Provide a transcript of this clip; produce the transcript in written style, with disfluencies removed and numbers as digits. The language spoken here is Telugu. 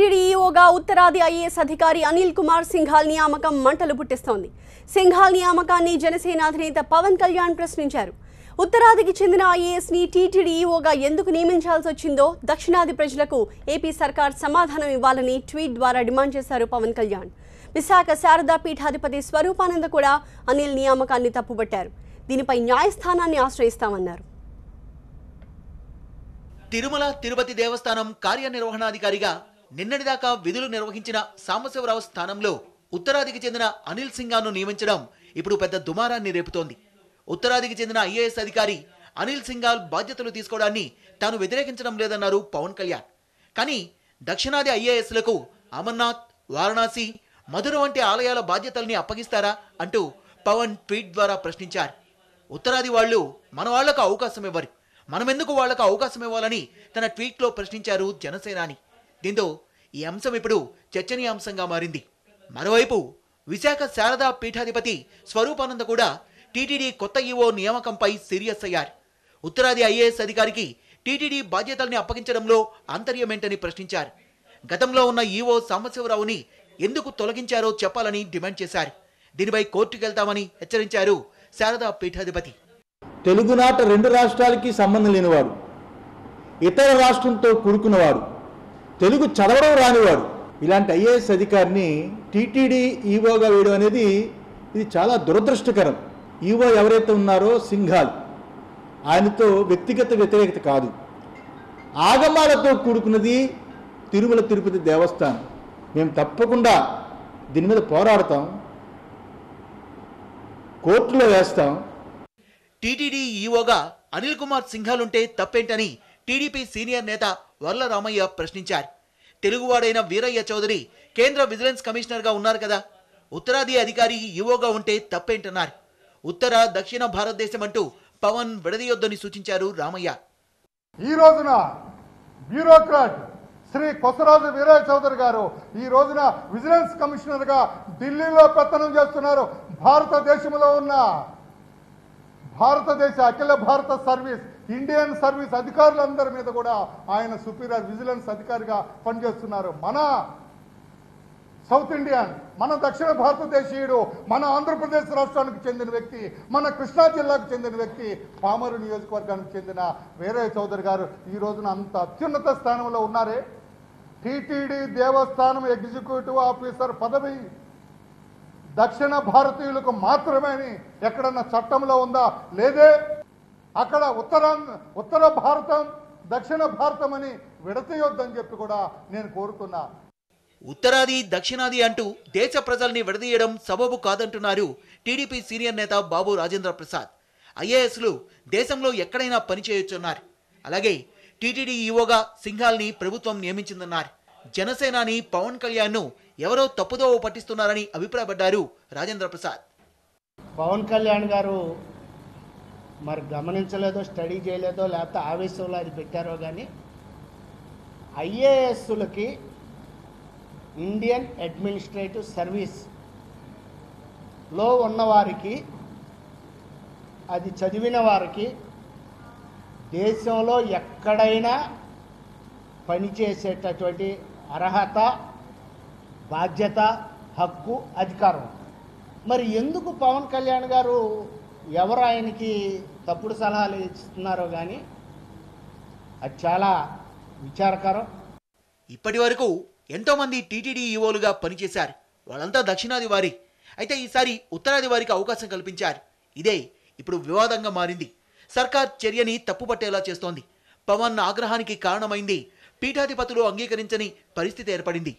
టీటీడీఈఓగా ఉత్తరాది ఐఏఎస్ అధికారి అనిల్ కుమార్ సింఘాల్ నియామకం మంటలు పుట్టిస్తోంది. సింఘాల్ నియామకాన్ని జనసేన అధినేత పవన్ కళ్యాణ్ ప్రశ్నించారు. ఉత్తరాదికి చెందిన ఐఏఎస్ని టీటీడీఈఓగా ఎందుకు నియమించాల్సి వచ్చిందో దక్షిణాది ప్రజలకు ఏపీ సర్కార్ సమాధానం ఇవ్వాలని ట్వీట్ ద్వారా డిమాండ్ చేశారు పవన్ కళ్యాణ్. విశాఖ శారదా పీఠాధిపతి స్వరూపానంద కూడా అనిల్ నియామకాన్ని తప్పుపట్టారు. దీనిపై న్యాయస్థానాన్ని ఆశ్రయిస్తామన్నారు. తిరుమల తిరుపతి దేవస్థానం కార్యనిర్వహణాధికారిగా నిన్నటిదాకా విధులు నిర్వహించిన సాంబశివరావు స్థానంలో ఉత్తరాదికి చెందిన అనిల్ సింఘాల్ను నియమించడం ఇప్పుడు పెద్ద దుమారాన్ని రేపుతోంది. ఉత్తరాదికి చెందిన ఐఏఎస్ అధికారి అనిల్ సింఘాల్ బాధ్యతలు తీసుకోవడాన్ని తాను వ్యతిరేకించడం లేదన్నారు పవన్ కళ్యాణ్. కానీ దక్షిణాది ఐఏఎస్లకు అమర్నాథ్, వారణాసి, మధుర వంటి ఆలయాల బాధ్యతల్ని అప్పగిస్తారా అంటూ పవన్ ట్వీట్ ద్వారా ప్రశ్నించారు. ఉత్తరాది వాళ్ళు మన వాళ్లకు అవకాశం ఇవ్వరు, మనమెందుకు వాళ్లకు అవకాశం ఇవ్వాలని తన ట్వీట్లో ప్రశ్నించారు జనసేనాని. దీంతో ఈ అంశం ఇప్పుడు చర్చనీయాంశంగా మారింది. మరోవైపు విశాఖ శారదా పీఠాధిపతి స్వరూపానంద కూడా టీటీడీ కొత్త ఈవో నియామకంపై సీరియస్ అయ్యారు. ఉత్తరాది ఐఏఎస్ అధికారికి టీటీడీ బాధ్యతల్ని అప్పగించడంలో ఆంతర్యమేంటని ప్రశ్నించారు. గతంలో ఉన్న ఈవో సాంబశివరావుని ఎందుకు తొలగించారో చెప్పాలని డిమాండ్ చేశారు. దీనిపై కోర్టుకెళ్తామని హెచ్చరించారు శారదా పీఠాధిపతి. తెలుగునాట రెండు రాష్ట్రాలకి సంబంధం లేనివాడు, ఇతర రాష్ట్రంతో కూడుకున్నవాడు, తెలుగు చదవడం రానివాడు, ఇలాంటి ఐఏఎస్ అధికారిని టీటీడీ ఈవోగా వేయడం అనేది ఇది చాలా దురదృష్టకరం. ఈవో ఎవరైతే ఉన్నారో సింఘాల్, ఆయనతో వ్యక్తిగత వ్యతిరేకత కాదు, ఆగమాలతో కూడుకున్నది తిరుమల తిరుపతి దేవస్థానం. మేము తప్పకుండా దీని మీద పోరాడతాం, కోర్టులో వేస్తాం. టీటీడీ ఈవోగా అనిల్ కుమార్ సింఘాల్ ఉంటే తప్పేంటని టీడీపీ సీనియర్ నేత వర్ల రామయ్య ప్రశ్నించారు. తెలుగువాడైన వీరయ్య చౌదరి కేంద్ర విజిలెన్స్ కమిషనర్గా ఉన్నారు కదా, ఉత్తరాది అధికారి ఈవోగా ఉంటే తప్పేంటన్నారు. ఉత్తర దక్షిణ భారతదేశం అంటూ పవన్ విడదీయొద్దని సూచించారు రామయ్య. ఈ రోజున బ్యూరోక్రాట్ శ్రీ కొసరాజు వీరయ్య చౌదరి గారు ఈ రోజున విజిలెన్స్ కమిషనర్గా ఢిల్లీలో పెత్తనం చేస్తున్నారు. భారతదేశంలో ఉన్న భారతదేశ అఖిల భారత సర్వీస్, ఇండియన్ సర్వీస్ అధికారులందరి మీద కూడా ఆయన సుపీరియర్ విజిలెన్స్ అధికారిగా పనిచేస్తున్నారు. మన సౌత్ ఇండియన్, మన దక్షిణ భారతదేశీయుడు, మన ఆంధ్రప్రదేశ్ రాష్ట్రానికి చెందిన వ్యక్తి, మన కృష్ణా జిల్లాకు చెందిన వ్యక్తి, పామరు నియోజకవర్గానికి చెందిన వీరయ్య చౌదరి గారు ఈ రోజున అంత అత్యున్నత స్థానంలో ఉన్నారే. టీటీడీ దేవస్థానం ఎగ్జిక్యూటివ్ ఆఫీసర్ పదవి దక్షిణ భారతీయులకు మాత్రమే ఎక్కడన్నా చట్టంలో ఉందా? లేదే. అక్కడ ఉత్తర భారతం, దక్షిణ భారతం అని విడతీయొద్దని చెప్పి కూడా నేను కోరుతున్నా. ఉత్తరాది దక్షిణాది అంటూ దేశ ప్రజల్ని విడదీయడం సబబు కాదంటున్నారు టీడీపీ సీనియర్ నేత బాబు రాజేంద్ర ప్రసాద్. ఐఏఎస్లు దేశంలో ఎక్కడైనా పనిచేయొచ్చన్నారు. అలాగే టీటీడీ ఈవోగా సింఘాల్ని ప్రభుత్వం నియమించిందన్నారు. జనసేనాని పవన్ కళ్యాణ్ను ఎవరో తప్పుదోవ పట్టిస్తున్నారని అభిప్రాయపడ్డారు రాజేంద్ర ప్రసాద్. పవన్ కళ్యాణ్ గారు మరి గమనించలేదో, స్టడీ చేయలేదో, లేకపోతే ఆవేశంలో అది పెట్టారో కానీ ఐఏఎస్లకి ఇండియన్ అడ్మినిస్ట్రేటివ్ సర్వీస్లో ఉన్నవారికి, అది చదివిన వారికి దేశంలో ఎక్కడైనా పనిచేసేటటువంటి అర్హత, బాధ్యత, హక్కు, అధికారం. మరి ఎందుకు పవన్ కళ్యాణ్ గారు ఎవరు ఆయనకి తప్పుడు సలహాలు ఇస్తున్నారో కానీ అది చాలా విచారకరం. ఇప్పటి వరకు ఎంతో మంది టీటీడీ ఈవోలుగా పనిచేశారు. వాళ్ళంతా దక్షిణాది వారి. అయితే ఈసారి ఉత్తరాది వారికి అవకాశం కల్పించారు. ఇదే ఇప్పుడు వివాదంగా మారింది. సర్కార్ చర్యని తప్పుపట్టేలా చేస్తోంది. పవన్ ఆగ్రహానికి కారణమైంది పీఠాధిపతులు అంగీకరించని పరిస్థితి ఏర్పడింది.